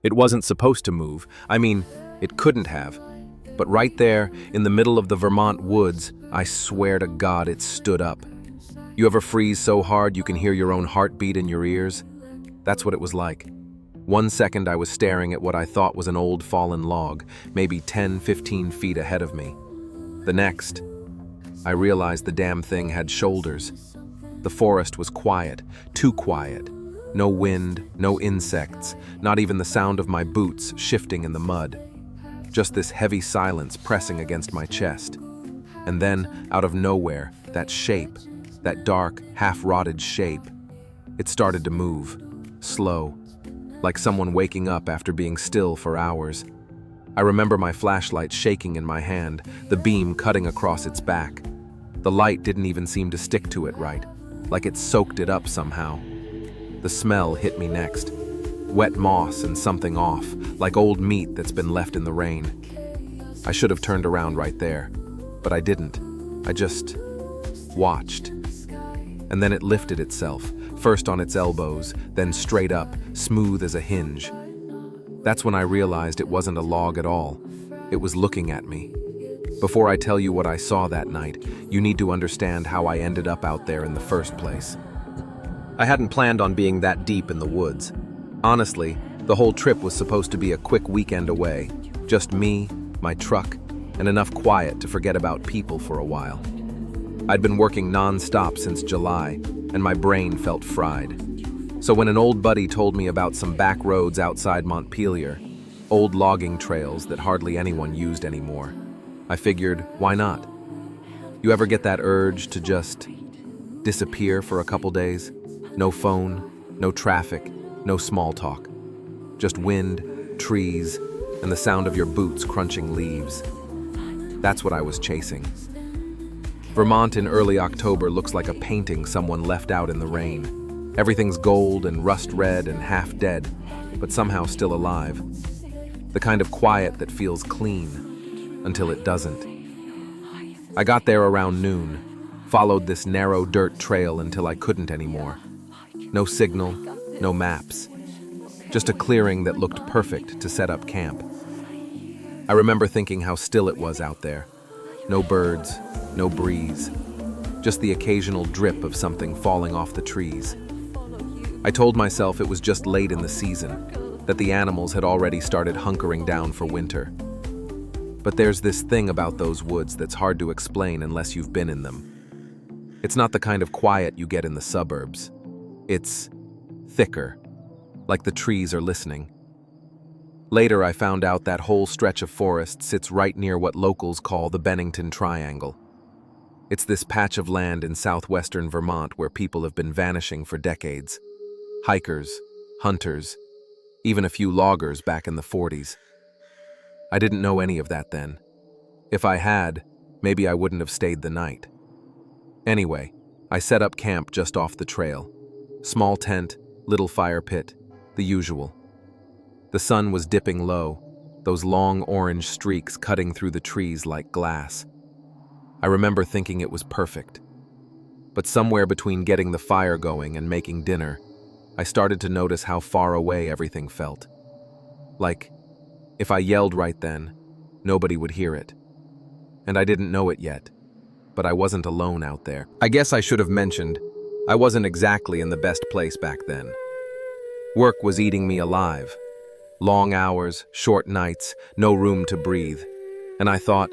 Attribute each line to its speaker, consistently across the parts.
Speaker 1: It wasn't supposed to move. I mean, it couldn't have. But right there, in the middle of the Vermont woods, I swear to God it stood up. You ever freeze so hard you can hear your own heartbeat in your ears? That's what it was like. 1 second I was staring at what I thought was an old fallen log, maybe 10, 15 feet ahead of me. The next, I realized the damn thing had shoulders. The forest was quiet, too quiet. No wind, no insects, not even the sound of my boots shifting in the mud. Just this heavy silence pressing against my chest. And then, out of nowhere, that shape, that dark, half-rotted shape, it started to move, slow, like someone waking up after being still for hours. I remember my flashlight shaking in my hand, the beam cutting across its back. The light didn't even seem to stick to it right, like it soaked it up somehow. The smell hit me next. Wet moss and something off, like old meat that's been left in the rain. I should have turned around right there, but I didn't. I just watched. And then it lifted itself, first on its elbows, then straight up, smooth as a hinge. That's when I realized it wasn't a log at all. It was looking at me. Before I tell you what I saw that night, you need to understand how I ended up out there in the first place. I hadn't planned on being that deep in the woods. Honestly, the whole trip was supposed to be a quick weekend away. Just me, my truck, and enough quiet to forget about people for a while. I'd been working non-stop since July, and my brain felt fried. So when an old buddy told me about some back roads outside Montpelier, old logging trails that hardly anyone used anymore, I figured, why not? You ever get that urge to just disappear for a couple days? No phone, no traffic, no small talk. Just wind, trees, and the sound of your boots crunching leaves. That's what I was chasing. Vermont in early October looks like a painting someone left out in the rain. Everything's gold and rust red and half dead, but somehow still alive. The kind of quiet that feels clean, until it doesn't. I got there around noon, followed this narrow dirt trail until I couldn't anymore. No signal, no maps. Just a clearing that looked perfect to set up camp. I remember thinking how still it was out there. No birds, no breeze. Just the occasional drip of something falling off the trees. I told myself it was just late in the season, that the animals had already started hunkering down for winter. But there's this thing about those woods that's hard to explain unless you've been in them. It's not the kind of quiet you get in the suburbs. It's thicker, like the trees are listening. Later, I found out that whole stretch of forest sits right near what locals call the Bennington Triangle. It's this patch of land in southwestern Vermont where people have been vanishing for decades. Hikers, hunters, even a few loggers back in the 40s. I didn't know any of that then. If I had, maybe I wouldn't have stayed the night. Anyway, I set up camp just off the trail. Small tent, little fire pit, the usual. The sun was dipping low, those long orange streaks cutting through the trees like glass. I remember thinking it was perfect. But somewhere between getting the fire going and making dinner, I started to notice how far away everything felt. Like, if I yelled right then, nobody would hear it. And I didn't know it yet, but I wasn't alone out there. I guess I should have mentioned, I wasn't exactly in the best place back then. Work was eating me alive. Long hours, short nights, no room to breathe. And I thought,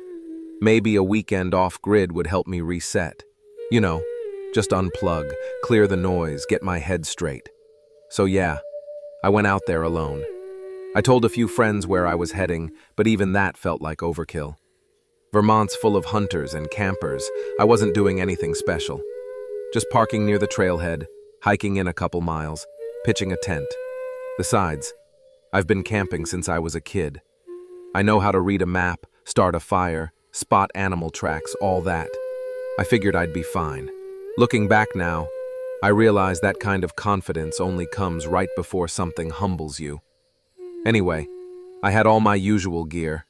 Speaker 1: maybe a weekend off-grid would help me reset. You know, just unplug, clear the noise, get my head straight. So yeah, I went out there alone. I told a few friends where I was heading, but even that felt like overkill. Vermont's full of hunters and campers. I wasn't doing anything special. Just parking near the trailhead, hiking in a couple miles, pitching a tent. Besides, I've been camping since I was a kid. I know how to read a map, start a fire, spot animal tracks, all that. I figured I'd be fine. Looking back now, I realize that kind of confidence only comes right before something humbles you. Anyway, I had all my usual gear.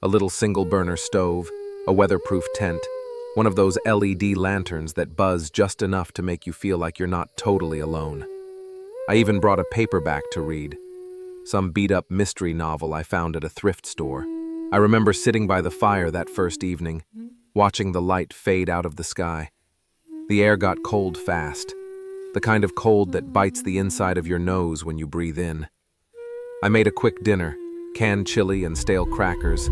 Speaker 1: A little single-burner stove, a weatherproof tent, one of those LED lanterns that buzz just enough to make you feel like you're not totally alone. I even brought a paperback to read. some beat-up mystery novel I found at a thrift store. I remember sitting by the fire that first evening, watching the light fade out of the sky. The air got cold fast, the kind of cold that bites the inside of your nose when you breathe in. I made a quick dinner, canned chili and stale crackers,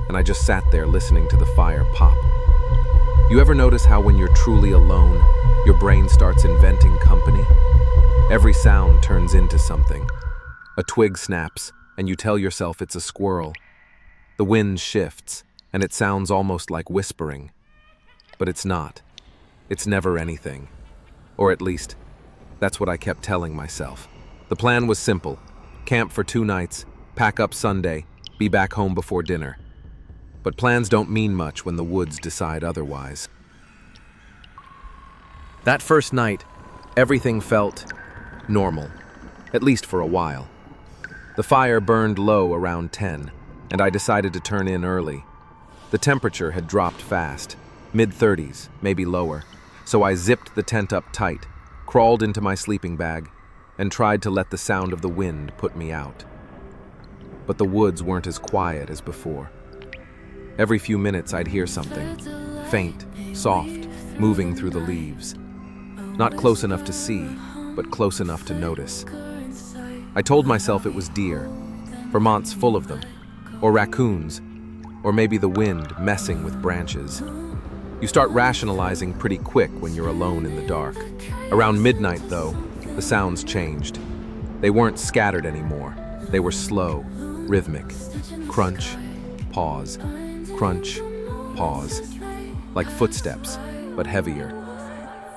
Speaker 1: and I just sat there listening to the fire pop. You ever notice how when you're truly alone, your brain starts inventing company? Every sound turns into something. A twig snaps, and you tell yourself it's a squirrel. The wind shifts, and it sounds almost like whispering. But it's not. It's never anything. Or at least, that's what I kept telling myself. The plan was simple. Camp for 2 nights, pack up Sunday, be back home before dinner. But plans don't mean much when the woods decide otherwise. That first night, everything felt normal, at least for a while. The fire burned low around 10, and I decided to turn in early. The temperature had dropped fast, mid-30s, maybe lower, so I zipped the tent up tight, crawled into my sleeping bag, and tried to let the sound of the wind put me out. But the woods weren't as quiet as before. Every few minutes I'd hear something, faint, soft, moving through the leaves. Not close enough to see, but close enough to notice. I told myself it was deer. Vermont's full of them. Or raccoons. Or maybe the wind messing with branches. You start rationalizing pretty quick when you're alone in the dark. Around midnight, though, the sounds changed. They weren't scattered anymore. They were slow, rhythmic. Crunch, pause. Crunch, pause. Like footsteps, but heavier.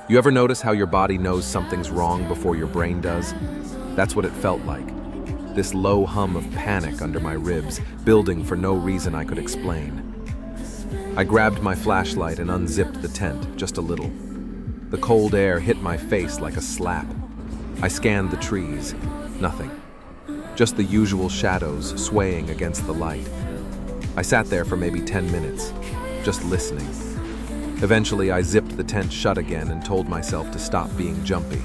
Speaker 1: You ever notice how your body knows something's wrong before your brain does? That's what it felt like. This low hum of panic under my ribs, building for no reason I could explain. I grabbed my flashlight and unzipped the tent just a little. The cold air hit my face like a slap. I scanned the trees. Nothing. Just the usual shadows swaying against the light. I sat there for maybe 10 minutes, just listening. Eventually, I zipped the tent shut again and told myself to stop being jumpy.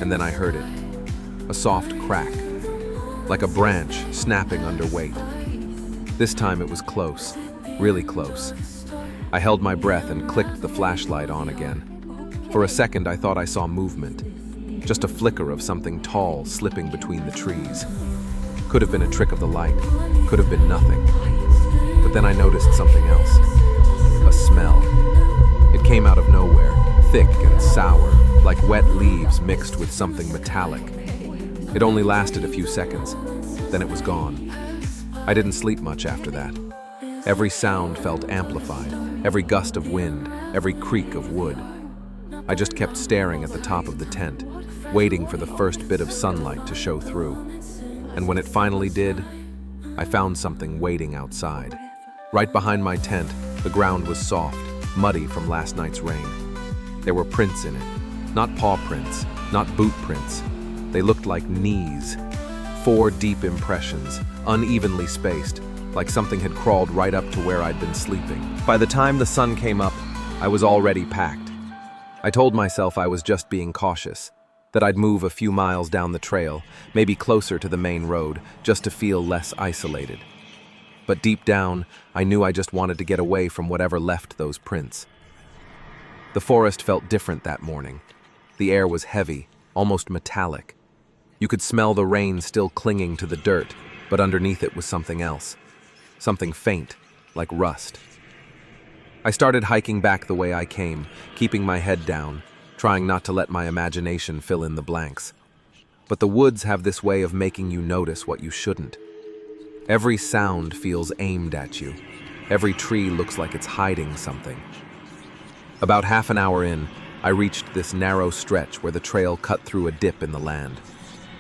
Speaker 1: And then I heard it. A soft crack, like a branch snapping under weight. This time it was close, really close. I held my breath and clicked the flashlight on again. For a second, I thought I saw movement. Just a flicker of something tall slipping between the trees. Could have been a trick of the light, could have been nothing. But then I noticed something else. A smell. It came out of nowhere, thick and sour, like wet leaves mixed with something metallic. It only lasted a few seconds, then it was gone. I didn't sleep much after that. Every sound felt amplified, every gust of wind, every creak of wood. I just kept staring at the top of the tent, waiting for the first bit of sunlight to show through. And when it finally did, I found something waiting outside. Right behind my tent, the ground was soft, muddy from last night's rain. There were prints in it. Not paw prints, not boot prints. They looked like knees. 4 deep impressions, unevenly spaced, like something had crawled right up to where I'd been sleeping. By the time the sun came up, I was already packed. I told myself I was just being cautious, that I'd move a few miles down the trail, maybe closer to the main road, just to feel less isolated. But deep down, I knew I just wanted to get away from whatever left those prints. The forest felt different that morning. The air was heavy, almost metallic. You could smell the rain still clinging to the dirt, but underneath it was something else. Something faint, like rust. I started hiking back the way I came, keeping my head down, trying not to let my imagination fill in the blanks. But the woods have this way of making you notice what you shouldn't. Every sound feels aimed at you. Every tree looks like it's hiding something. About half an hour in, I reached this narrow stretch where the trail cut through a dip in the land.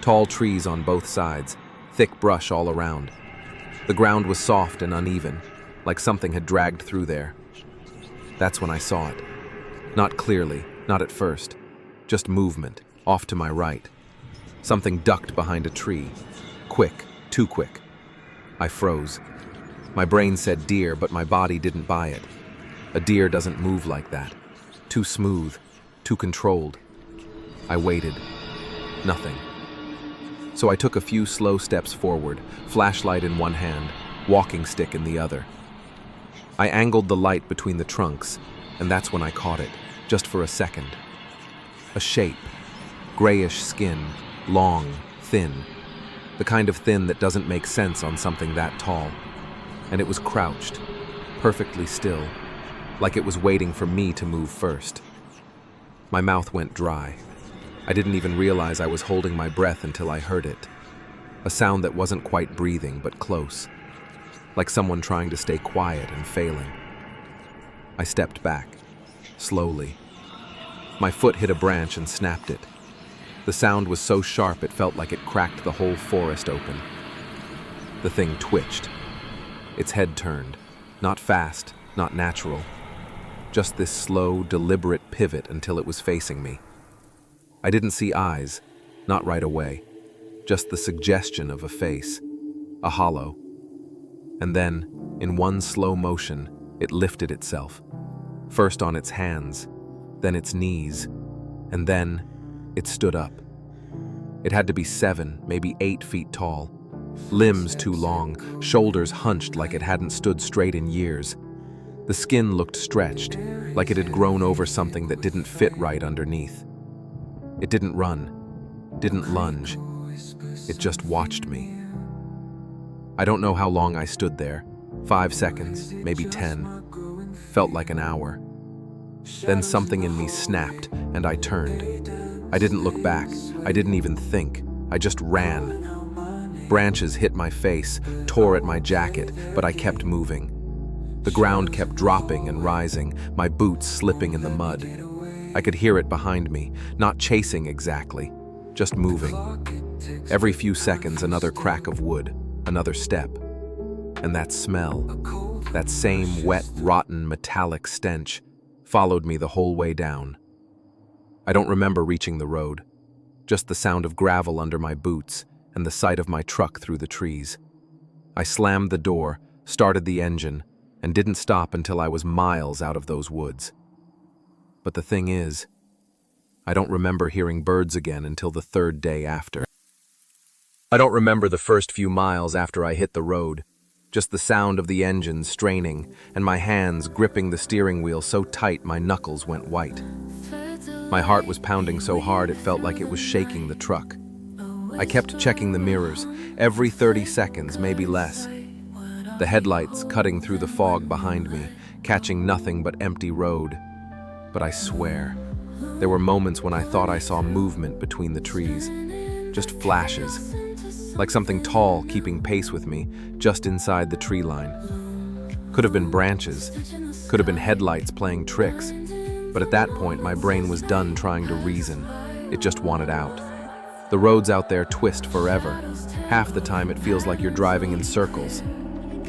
Speaker 1: Tall trees on both sides, thick brush all around. The ground was soft and uneven, like something had dragged through there. That's when I saw it. Not clearly, not at first. Just movement, off to my right. Something ducked behind a tree. Quick, too quick. I froze. My brain said deer, but my body didn't buy it. A deer doesn't move like that. Too smooth, too controlled. I waited. Nothing. So I took a few slow steps forward, flashlight in one hand, walking stick in the other. I angled the light between the trunks, and that's when I caught it, just for a second. A shape, grayish skin, long, thin, the kind of thin that doesn't make sense on something that tall. And it was crouched, perfectly still, like it was waiting for me to move first. My mouth went dry. I didn't even realize I was holding my breath until I heard it. A sound that wasn't quite breathing, but close, like someone trying to stay quiet and failing. I stepped back, slowly. My foot hit a branch and snapped it. The sound was so sharp it felt like it cracked the whole forest open. The thing twitched. Its head turned, not fast, not natural. Just this slow, deliberate pivot until it was facing me. I didn't see eyes, not right away. Just the suggestion of a face, a hollow. And then, in one slow motion, it lifted itself. First on its hands, then its knees, and then it stood up. It had to be 7, maybe 8 feet tall. Limbs too long, shoulders hunched like it hadn't stood straight in years. The skin looked stretched, like it had grown over something that didn't fit right underneath. It didn't run, didn't lunge. It just watched me. I don't know how long I stood there. 5 seconds, maybe 10. Felt like an hour. Then something in me snapped, and I turned. I didn't look back. I didn't even think. I just ran. Branches hit my face, tore at my jacket, but I kept moving. The ground kept dropping and rising, my boots slipping in the mud. I could hear it behind me, not chasing exactly, just moving. Every few seconds, another crack of wood, another step. And that smell, that same wet, rotten, metallic stench, followed me the whole way down. I don't remember reaching the road, just the sound of gravel under my boots and the sight of my truck through the trees. I slammed the door, started the engine, and didn't stop until I was miles out of those woods. But the thing is, I don't remember hearing birds again until the 3rd day after. I don't remember the first few miles after I hit the road, just the sound of the engine straining and my hands gripping the steering wheel so tight my knuckles went white. My heart was pounding so hard it felt like it was shaking the truck. I kept checking the mirrors, every 30 seconds, maybe less. The headlights cutting through the fog behind me, catching nothing but empty road. But I swear, there were moments when I thought I saw movement between the trees, just flashes, like something tall keeping pace with me, just inside the tree line. Could have been branches, could have been headlights playing tricks, but at that point my brain was done trying to reason. It just wanted out. The roads out there twist forever. Half the time it feels like you're driving in circles.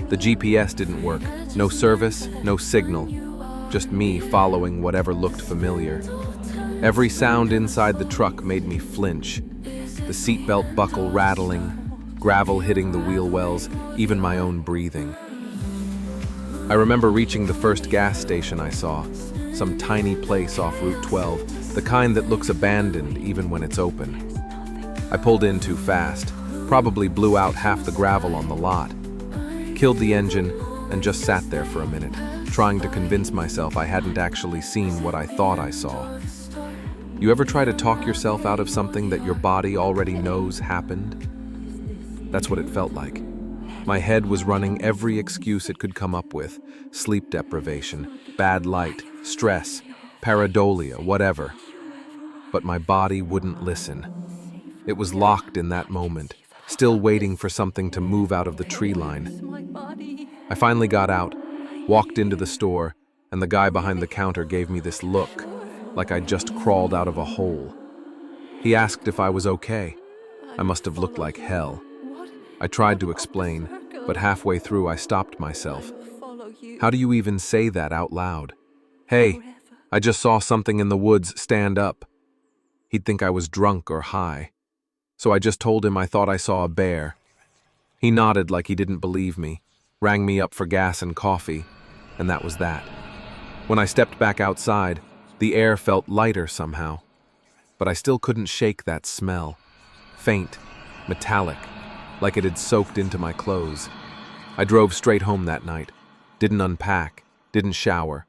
Speaker 1: The GPS didn't work, no service, no signal, just me following whatever looked familiar. Every sound inside the truck made me flinch. The seatbelt buckle rattling, gravel hitting the wheel wells, even my own breathing. I remember reaching the first gas station I saw, some tiny place off Route 12, the kind that looks abandoned even when it's open. I pulled in too fast, probably blew out half the gravel on the lot, killed the engine, and just sat there for a minute, trying to convince myself I hadn't actually seen what I thought I saw. You ever try to talk yourself out of something that your body already knows happened? That's what it felt like. My head was running every excuse it could come up with: sleep deprivation, bad light, stress, pareidolia, whatever. But my body wouldn't listen. It was locked in that moment, still waiting for something to move out of the tree line. I finally got out, walked into the store, and the guy behind the counter gave me this look, like I'd just crawled out of a hole. He asked if I was okay. I must have looked like hell. I tried to explain, but halfway through I stopped myself. How do you even say that out loud? Hey, I just saw something in the woods, stand up. He'd think I was drunk or high. So I just told him I thought I saw a bear. He nodded like he didn't believe me, rang me up for gas and coffee, and that was that. When I stepped back outside, the air felt lighter somehow, but I still couldn't shake that smell. Faint, metallic, like it had soaked into my clothes. I drove straight home that night, didn't unpack, didn't shower,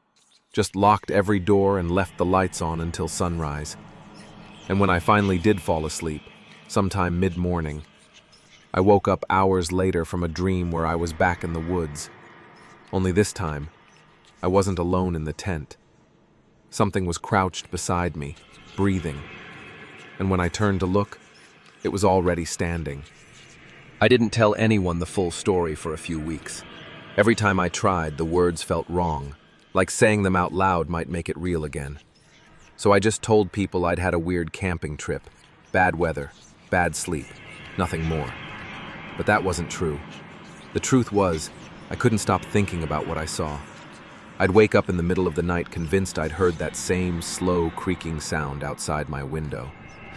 Speaker 1: just locked every door and left the lights on until sunrise. And when I finally did fall asleep, sometime mid-morning, I woke up hours later from a dream where I was back in the woods. Only this time, I wasn't alone in the tent. Something was crouched beside me, breathing. And when I turned to look, it was already standing. I didn't tell anyone the full story for a few weeks. Every time I tried, the words felt wrong, like saying them out loud might make it real again. So I just told people I'd had a weird camping trip, bad weather, bad sleep, nothing more. But that wasn't true. The truth was, I couldn't stop thinking about what I saw. I'd wake up in the middle of the night convinced I'd heard that same slow creaking sound outside my window,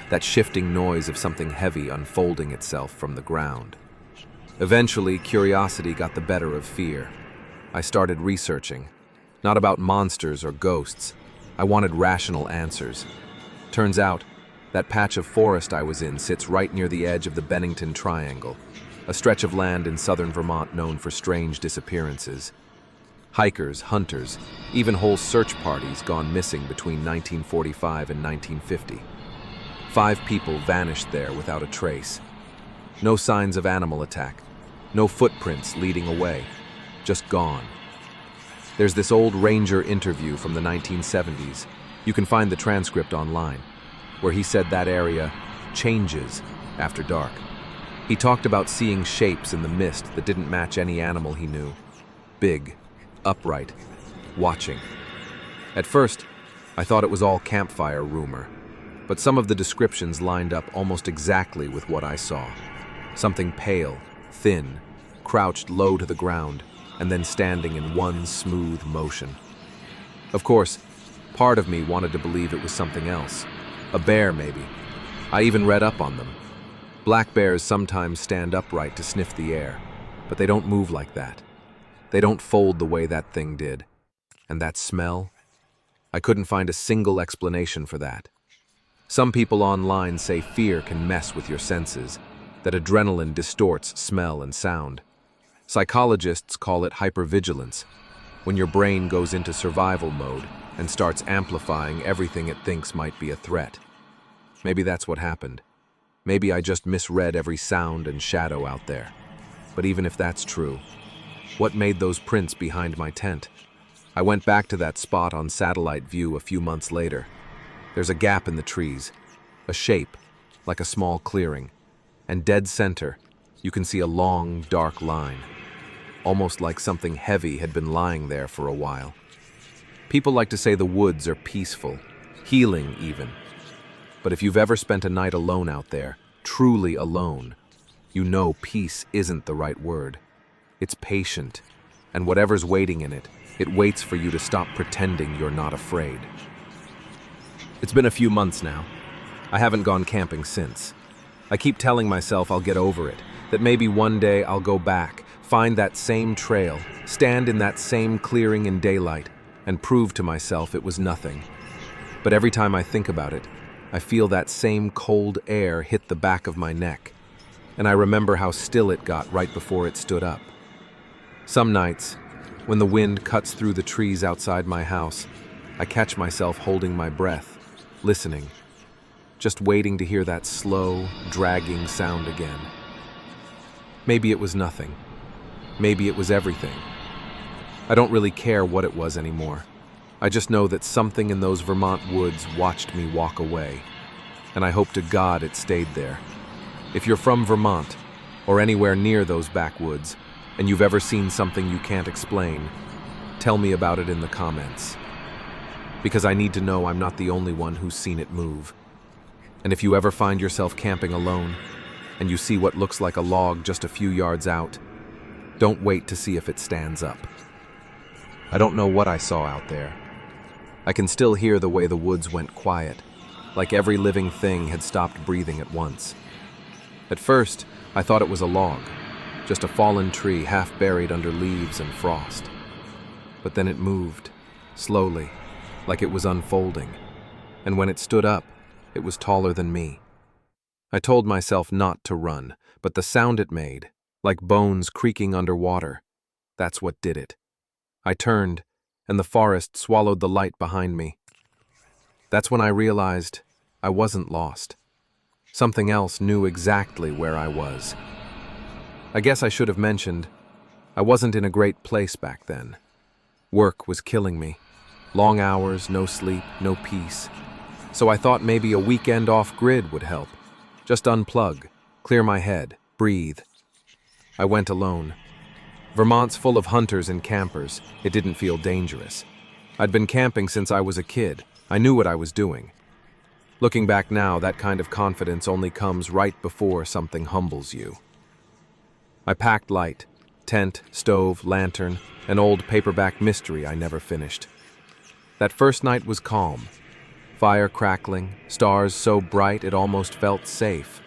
Speaker 1: that shifting noise of something heavy unfolding itself from the ground. Eventually, curiosity got the better of fear. I started researching, not about monsters or ghosts. I wanted rational answers. Turns out, that patch of forest I was in sits right near the edge of the Bennington Triangle, a stretch of land in southern Vermont known for strange disappearances. Hikers, hunters, even whole search parties gone missing between 1945 and 1950. 5 people vanished there without a trace. No signs of animal attack, no footprints leading away, just gone. There's this old ranger interview from the 1970s. You can find the transcript online, where he said that area changes after dark. He talked about seeing shapes in the mist that didn't match any animal he knew. Big, upright, watching. At first, I thought it was all campfire rumor, but some of the descriptions lined up almost exactly with what I saw. Something pale, thin, crouched low to the ground, and then standing in one smooth motion. Of course, part of me wanted to believe it was something else. A bear, maybe. I even read up on them. Black bears sometimes stand upright to sniff the air, but they don't move like that. They don't fold the way that thing did. And that smell? I couldn't find a single explanation for that. Some people online say fear can mess with your senses, that adrenaline distorts smell and sound. Psychologists call it hypervigilance, when your brain goes into survival mode and starts amplifying everything it thinks might be a threat. Maybe that's what happened. Maybe I just misread every sound and shadow out there. But even if that's true, what made those prints behind my tent? I went back to that spot on satellite view a few months later. There's a gap in the trees, a shape, like a small clearing, and dead center, you can see a long, dark line, almost like something heavy had been lying there for a while. People like to say the woods are peaceful, healing even. But if you've ever spent a night alone out there, truly alone, you know peace isn't the right word. It's patient, and whatever's waiting in it, it waits for you to stop pretending you're not afraid. It's been a few months now. I haven't gone camping since. I keep telling myself I'll get over it, that maybe one day I'll go back, find that same trail, stand in that same clearing in daylight, and prove to myself it was nothing. But every time I think about it, I feel that same cold air hit the back of my neck, and I remember how still it got right before it stood up. Some nights, when the wind cuts through the trees outside my house, I catch myself holding my breath, listening, just waiting to hear that slow, dragging sound again. Maybe it was nothing. Maybe it was everything. I don't really care what it was anymore. I just know that something in those Vermont woods watched me walk away, and I hope to God it stayed there. If you're from Vermont, or anywhere near those backwoods, and you've ever seen something you can't explain, tell me about it in the comments. Because I need to know I'm not the only one who's seen it move. And if you ever find yourself camping alone, and you see what looks like a log just a few yards out, don't wait to see if it stands up. I don't know what I saw out there. I can still hear the way the woods went quiet, like every living thing had stopped breathing at once. At first, I thought it was a log, just a fallen tree half buried under leaves and frost. But then it moved, slowly, like it was unfolding, and when it stood up, it was taller than me. I told myself not to run, but the sound it made, like bones creaking underwater, that's what did it. I turned, and the forest swallowed the light behind me. That's when I realized I wasn't lost. Something else knew exactly where I was. I guess I should have mentioned, I wasn't in a great place back then. Work was killing me. Long hours, no sleep, no peace. So I thought maybe a weekend off-grid would help. Just unplug, clear my head, breathe. I went alone. Vermont's full of hunters and campers. It didn't feel dangerous. I'd been camping since I was a kid. I knew what I was doing. Looking back now, that kind of confidence only comes right before something humbles you. I packed light, tent, stove, lantern, an old paperback mystery I never finished. That first night was calm. Fire crackling, stars so bright it almost felt safe.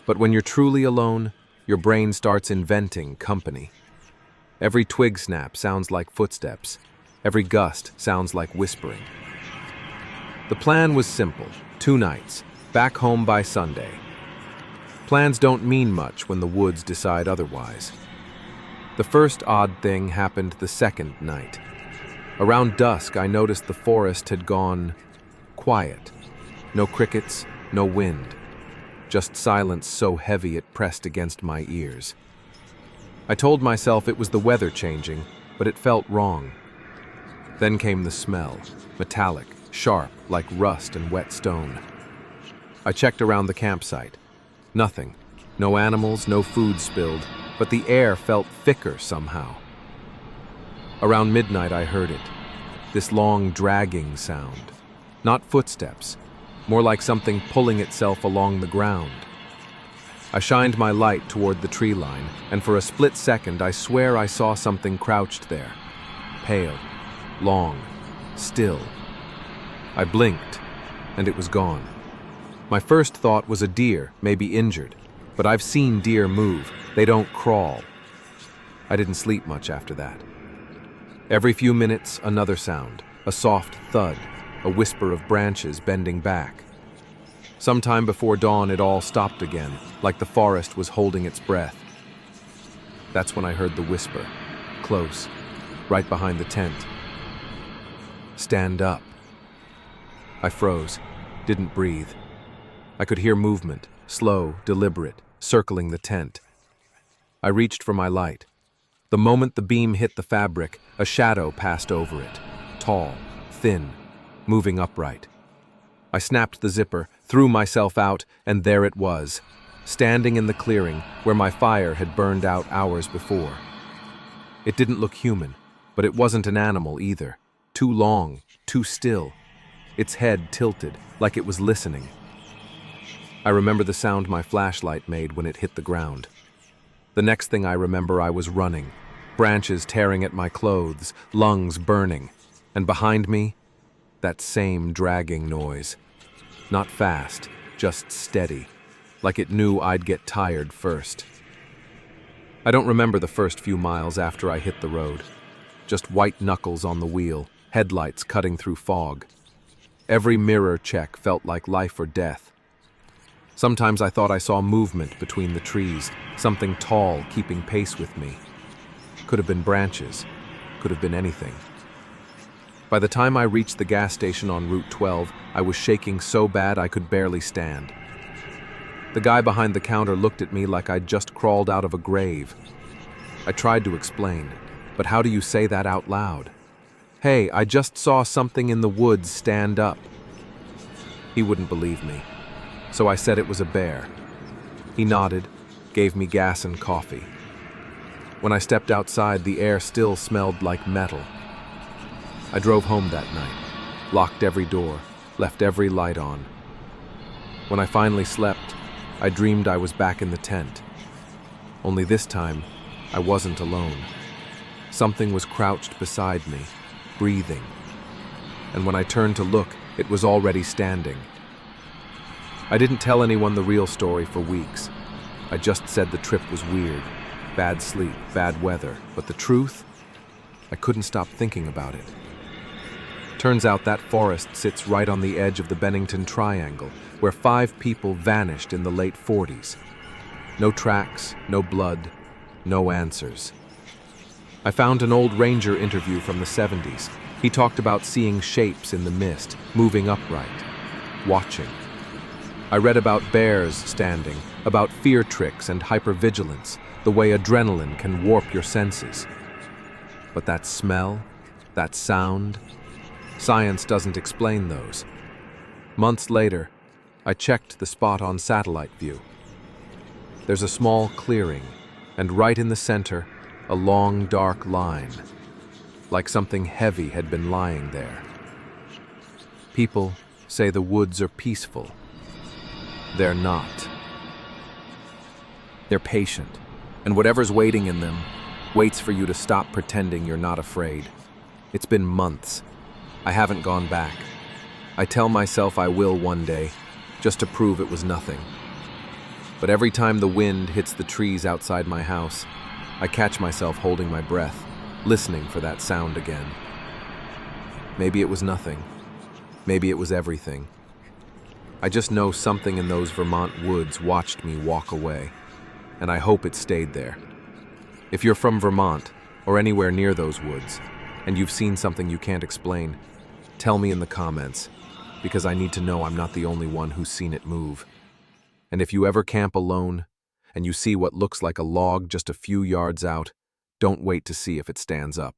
Speaker 1: But when you're truly alone, your brain starts inventing company. Every twig snap sounds like footsteps. Every gust sounds like whispering. The plan was simple. 2 nights, back home by Sunday. Plans don't mean much when the woods decide otherwise. The first odd thing happened the second night. Around dusk, I noticed the forest had gone quiet. No crickets, no wind. Just silence so heavy it pressed against my ears. I told myself it was the weather changing, but it felt wrong. Then came the smell, metallic, sharp, like rust and wet stone. I checked around the campsite. Nothing. No animals, no food spilled, but the air felt thicker somehow. Around midnight I heard it. This long dragging sound. Not footsteps, more like something pulling itself along the ground. I shined my light toward the tree line, and for a split second I swear I saw something crouched there. Pale, long, still. I blinked, and it was gone. My first thought was a deer, maybe injured, but I've seen deer move. They don't crawl. I didn't sleep much after that. Every few minutes, another sound, a soft thud, a whisper of branches bending back. Sometime before dawn, it all stopped again, like the forest was holding its breath. That's when I heard the whisper, close, right behind the tent. Stand up. I froze, didn't breathe. I could hear movement, slow, deliberate, circling the tent. I reached for my light. The moment the beam hit the fabric, a shadow passed over it, tall, thin, moving upright. I snapped the zipper, threw myself out, and there it was, standing in the clearing where my fire had burned out hours before. It didn't look human, but it wasn't an animal either. Too long, too still. Its head tilted, like it was listening. I remember the sound my flashlight made when it hit the ground. The next thing I remember, I was running, branches tearing at my clothes, lungs burning, and behind me, that same dragging noise. Not fast, just steady, like it knew I'd get tired first. I don't remember the first few miles after I hit the road. Just white knuckles on the wheel, headlights cutting through fog. Every mirror check felt like life or death. Sometimes I thought I saw movement between the trees, something tall keeping pace with me. Could have been branches, could have been anything. By the time I reached the gas station on Route 12, I was shaking so bad I could barely stand. The guy behind the counter looked at me like I'd just crawled out of a grave. I tried to explain, but how do you say that out loud? Hey, I just saw something in the woods stand up. He wouldn't believe me, so I said it was a bear. He nodded, gave me gas and coffee. When I stepped outside, the air still smelled like metal. I drove home that night, locked every door, left every light on. When I finally slept, I dreamed I was back in the tent. Only this time, I wasn't alone. Something was crouched beside me, breathing. And when I turned to look, it was already standing. I didn't tell anyone the real story for weeks. I just said the trip was weird, bad sleep, bad weather, but the truth? I couldn't stop thinking about it. Turns out that forest sits right on the edge of the Bennington Triangle, where 5 people vanished in the late 40s. No tracks, no blood, no answers. I found an old ranger interview from the 70s. He talked about seeing shapes in the mist, moving upright, watching. I read about bears standing, about fear tricks and hypervigilance, the way adrenaline can warp your senses. But that smell, that sound, science doesn't explain those. Months later, I checked the spot on satellite view. There's a small clearing, and right in the center, a long dark line, like something heavy had been lying there. People say the woods are peaceful. They're not. They're patient, and whatever's waiting in them waits for you to stop pretending you're not afraid. It's been months. I haven't gone back. I tell myself I will one day, just to prove it was nothing. But every time the wind hits the trees outside my house, I catch myself holding my breath, listening for that sound again. Maybe it was nothing. Maybe it was everything. I just know something in those Vermont woods watched me walk away, and I hope it stayed there. If you're from Vermont, or anywhere near those woods, and you've seen something you can't explain, tell me in the comments, because I need to know I'm not the only one who's seen it move. And if you ever camp alone, and you see what looks like a log just a few yards out, don't wait to see if it stands up.